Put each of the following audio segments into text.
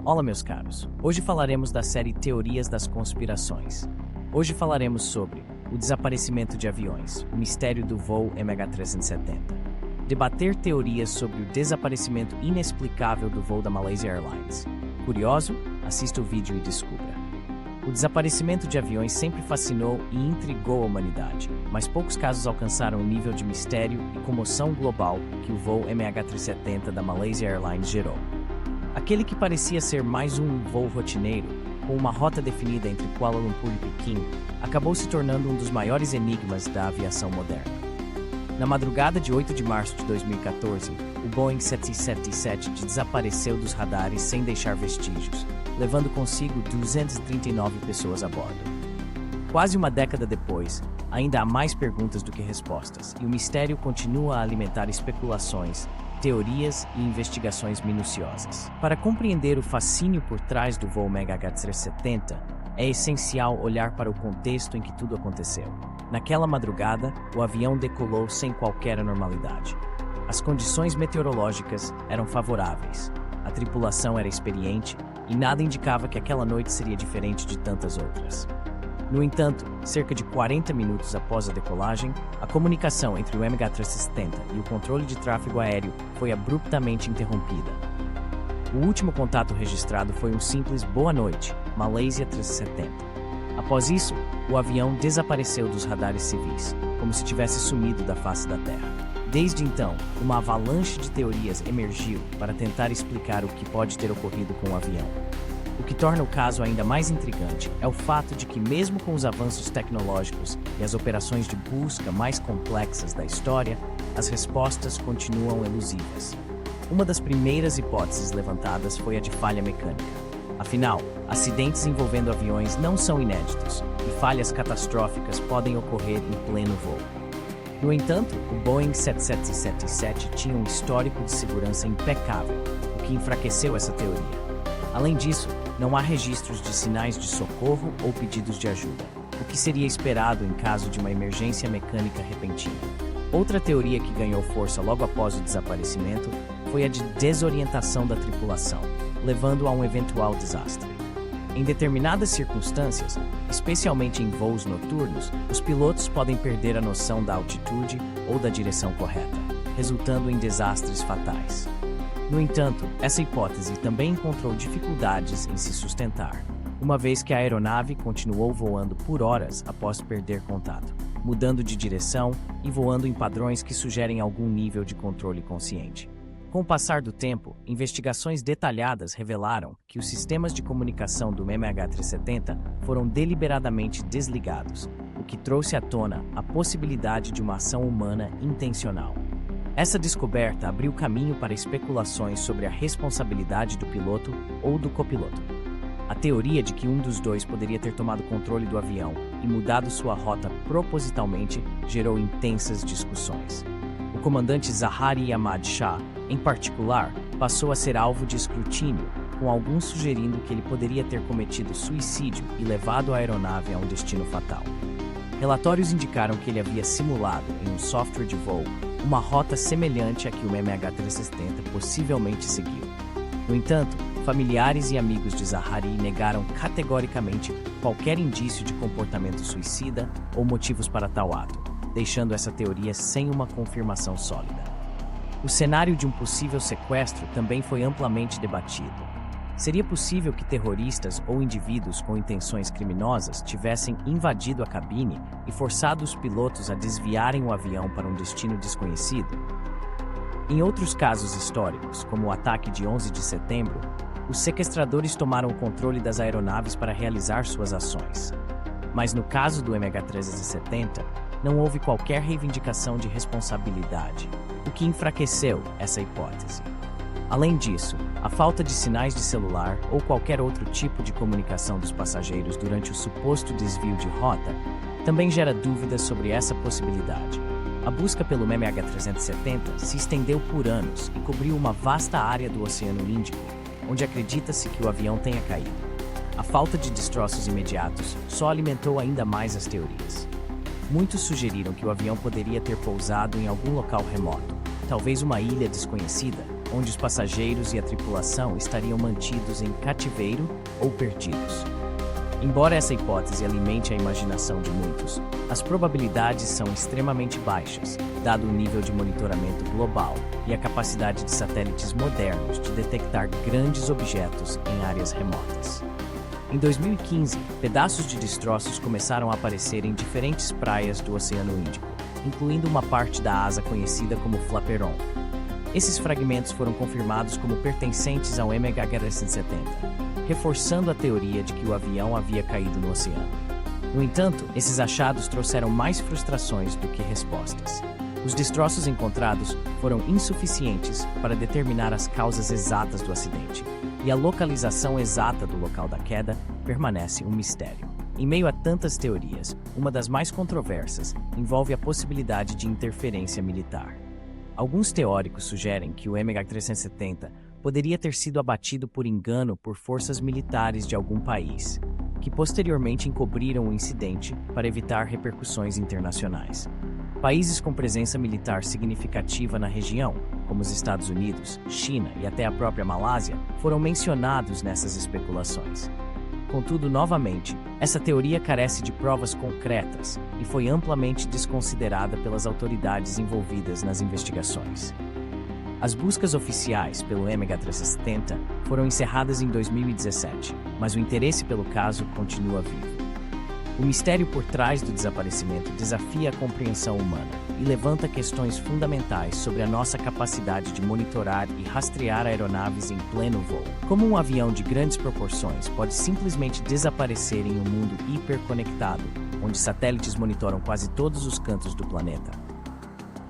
Olá, meus caros. Hoje falaremos da série Teorias das Conspirações. Hoje falaremos sobre o desaparecimento de aviões, o mistério do voo MH370. Debater teorias sobre o desaparecimento inexplicável do voo da Malaysia Airlines. Curioso? Assista o vídeo e descubra. O desaparecimento de aviões sempre fascinou e intrigou a humanidade, mas poucos casos alcançaram o nível de mistério e comoção global que o voo MH370 da Malaysia Airlines gerou. Aquele que parecia ser mais um voo rotineiro, com uma rota definida entre Kuala Lumpur e Pequim, acabou se tornando um dos maiores enigmas da aviação moderna. Na madrugada de 8 de março de 2014, o Boeing 777 desapareceu dos radares sem deixar vestígios, levando consigo 239 pessoas a bordo. Quase uma década depois, ainda há mais perguntas do que respostas, e o mistério continua a alimentar especulações, teorias e investigações minuciosas. Para compreender o fascínio por trás do voo MH370, é essencial olhar para o contexto em que tudo aconteceu. Naquela madrugada, o avião decolou sem qualquer anormalidade. As condições meteorológicas eram favoráveis, a tripulação era experiente e nada indicava que aquela noite seria diferente de tantas outras. No entanto, cerca de 40 minutos após a decolagem, a comunicação entre o MH370 e o controle de tráfego aéreo foi abruptamente interrompida. O último contato registrado foi um simples "Boa noite, Malaysia 370". Após isso, o avião desapareceu dos radares civis, como se tivesse sumido da face da Terra. Desde então, uma avalanche de teorias emergiu para tentar explicar o que pode ter ocorrido com o avião. O que torna o caso ainda mais intrigante é o fato de que, mesmo com os avanços tecnológicos e as operações de busca mais complexas da história, as respostas continuam elusivas. Uma das primeiras hipóteses levantadas foi a de falha mecânica. Afinal, acidentes envolvendo aviões não são inéditos, e falhas catastróficas podem ocorrer em pleno voo. No entanto, o Boeing 777 tinha um histórico de segurança impecável, o que enfraqueceu essa teoria. Além disso, não há registros de sinais de socorro ou pedidos de ajuda, o que seria esperado em caso de uma emergência mecânica repentina. Outra teoria que ganhou força logo após o desaparecimento foi a de desorientação da tripulação, levando a um eventual desastre. Em determinadas circunstâncias, especialmente em voos noturnos, os pilotos podem perder a noção da altitude ou da direção correta, resultando em desastres fatais. No entanto, essa hipótese também encontrou dificuldades em se sustentar, uma vez que a aeronave continuou voando por horas após perder contato, mudando de direção e voando em padrões que sugerem algum nível de controle consciente. Com o passar do tempo, investigações detalhadas revelaram que os sistemas de comunicação do MH370 foram deliberadamente desligados, o que trouxe à tona a possibilidade de uma ação humana intencional. Essa descoberta abriu caminho para especulações sobre a responsabilidade do piloto ou do copiloto. A teoria de que um dos dois poderia ter tomado controle do avião e mudado sua rota propositalmente gerou intensas discussões. O comandante Zaharie Ahmad Shah, em particular, passou a ser alvo de escrutínio, com alguns sugerindo que ele poderia ter cometido suicídio e levado a aeronave a um destino fatal. Relatórios indicaram que ele havia simulado, em um software de voo, uma rota semelhante à que o MH370 possivelmente seguiu. No entanto, familiares e amigos de Zaharie negaram categoricamente qualquer indício de comportamento suicida ou motivos para tal ato, deixando essa teoria sem uma confirmação sólida. O cenário de um possível sequestro também foi amplamente debatido. Seria possível que terroristas ou indivíduos com intenções criminosas tivessem invadido a cabine e forçado os pilotos a desviarem o avião para um destino desconhecido? Em outros casos históricos, como o ataque de 11 de setembro, os sequestradores tomaram o controle das aeronaves para realizar suas ações. Mas no caso do MH370, não houve qualquer reivindicação de responsabilidade, o que enfraqueceu essa hipótese. Além disso, a falta de sinais de celular ou qualquer outro tipo de comunicação dos passageiros durante o suposto desvio de rota também gera dúvidas sobre essa possibilidade. A busca pelo MH370 se estendeu por anos e cobriu uma vasta área do Oceano Índico, onde acredita-se que o avião tenha caído. A falta de destroços imediatos só alimentou ainda mais as teorias. Muitos sugeriram que o avião poderia ter pousado em algum local remoto, talvez uma ilha desconhecida, onde os passageiros e a tripulação estariam mantidos em cativeiro ou perdidos. Embora essa hipótese alimente a imaginação de muitos, as probabilidades são extremamente baixas, dado o nível de monitoramento global e a capacidade de satélites modernos de detectar grandes objetos em áreas remotas. Em 2015, pedaços de destroços começaram a aparecer em diferentes praias do Oceano Índico, incluindo uma parte da asa conhecida como Flaperon. Esses fragmentos foram confirmados como pertencentes ao MH370, reforçando a teoria de que o avião havia caído no oceano. No entanto, esses achados trouxeram mais frustrações do que respostas. Os destroços encontrados foram insuficientes para determinar as causas exatas do acidente, e a localização exata do local da queda permanece um mistério. Em meio a tantas teorias, uma das mais controversas envolve a possibilidade de interferência militar. Alguns teóricos sugerem que o MH370 poderia ter sido abatido por engano por forças militares de algum país, que posteriormente encobriram o incidente para evitar repercussões internacionais. Países com presença militar significativa na região, como os Estados Unidos, China e até a própria Malásia, foram mencionados nessas especulações. Contudo, novamente, essa teoria carece de provas concretas e foi amplamente desconsiderada pelas autoridades envolvidas nas investigações. As buscas oficiais pelo MH370 foram encerradas em 2017, mas o interesse pelo caso continua vivo. O mistério por trás do desaparecimento desafia a compreensão humana e levanta questões fundamentais sobre a nossa capacidade de monitorar e rastrear aeronaves em pleno voo. Como um avião de grandes proporções pode simplesmente desaparecer em um mundo hiperconectado, onde satélites monitoram quase todos os cantos do planeta?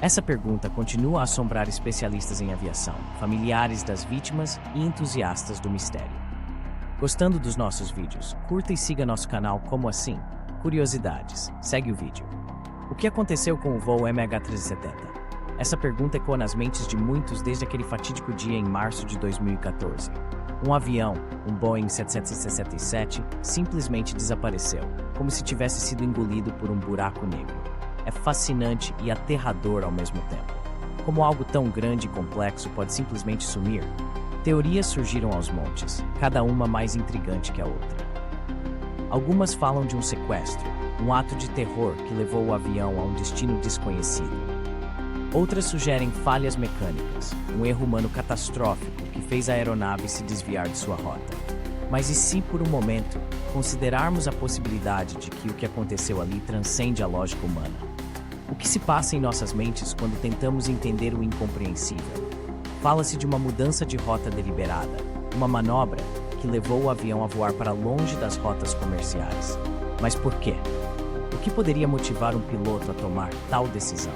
Essa pergunta continua a assombrar especialistas em aviação, familiares das vítimas e entusiastas do mistério. Gostando dos nossos vídeos, curta e siga nosso canal Como Assim? Curiosidades. Segue o vídeo. O que aconteceu com o voo MH370? Essa pergunta ecoa nas mentes de muitos desde aquele fatídico dia em março de 2014. Um avião, um Boeing 767, simplesmente desapareceu, como se tivesse sido engolido por um buraco negro. É fascinante e aterrador ao mesmo tempo. Como algo tão grande e complexo pode simplesmente sumir? Teorias surgiram aos montes, cada uma mais intrigante que a outra. Algumas falam de um sequestro, um ato de terror que levou o avião a um destino desconhecido. Outras sugerem falhas mecânicas, um erro humano catastrófico que fez a aeronave se desviar de sua rota. Mas e se, por um momento, considerarmos a possibilidade de que o que aconteceu ali transcende a lógica humana? O que se passa em nossas mentes quando tentamos entender o incompreensível? Fala-se de uma mudança de rota deliberada, uma manobra que levou o avião a voar para longe das rotas comerciais. Mas por quê? O que poderia motivar um piloto a tomar tal decisão?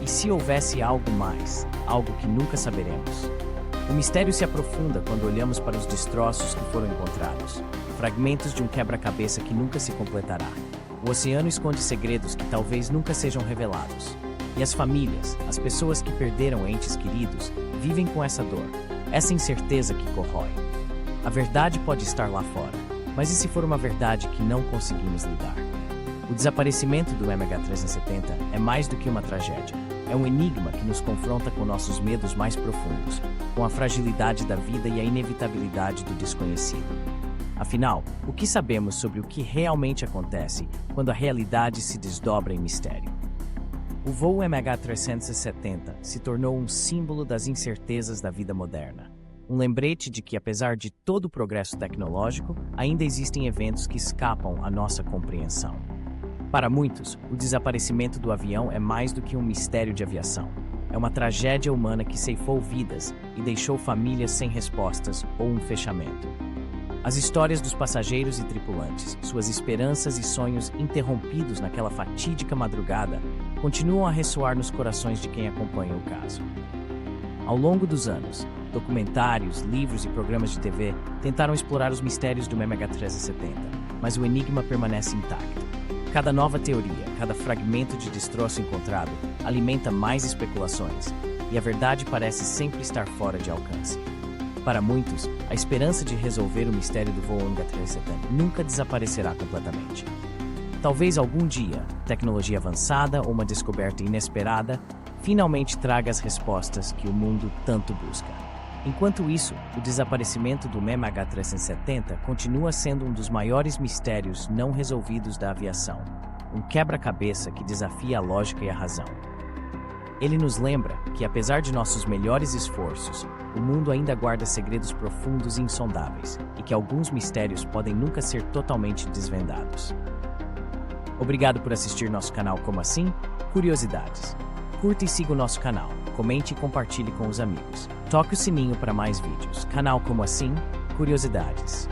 E se houvesse algo mais, algo que nunca saberemos? O mistério se aprofunda quando olhamos para os destroços que foram encontrados, fragmentos de um quebra-cabeça que nunca se completará. O oceano esconde segredos que talvez nunca sejam revelados. E as famílias, as pessoas que perderam entes queridos, vivem com essa dor, essa incerteza que corrói. A verdade pode estar lá fora, mas e se for uma verdade que não conseguimos lidar? O desaparecimento do MH370 é mais do que uma tragédia. É um enigma que nos confronta com nossos medos mais profundos, com a fragilidade da vida e a inevitabilidade do desconhecido. Afinal, o que sabemos sobre o que realmente acontece quando a realidade se desdobra em mistério? O voo MH370 se tornou um símbolo das incertezas da vida moderna. Um lembrete de que, apesar de todo o progresso tecnológico, ainda existem eventos que escapam à nossa compreensão. Para muitos, o desaparecimento do avião é mais do que um mistério de aviação. É uma tragédia humana que ceifou vidas e deixou famílias sem respostas ou um fechamento. As histórias dos passageiros e tripulantes, suas esperanças e sonhos interrompidos naquela fatídica madrugada, continuam a ressoar nos corações de quem acompanha o caso. Ao longo dos anos, documentários, livros e programas de TV tentaram explorar os mistérios do MH370, mas o enigma permanece intacto. Cada nova teoria, cada fragmento de destroço encontrado, alimenta mais especulações, e a verdade parece sempre estar fora de alcance. Para muitos, a esperança de resolver o mistério do voo MH370 nunca desaparecerá completamente. Talvez algum dia, tecnologia avançada ou uma descoberta inesperada finalmente traga as respostas que o mundo tanto busca. Enquanto isso, o desaparecimento do MH370 continua sendo um dos maiores mistérios não resolvidos da aviação, um quebra-cabeça que desafia a lógica e a razão. Ele nos lembra que, apesar de nossos melhores esforços, o mundo ainda guarda segredos profundos e insondáveis, e que alguns mistérios podem nunca ser totalmente desvendados. Obrigado por assistir nosso canal Como Assim? Curiosidades. Curta e siga o nosso canal, comente e compartilhe com os amigos. Toque o sininho para mais vídeos. Canal Como Assim? Curiosidades.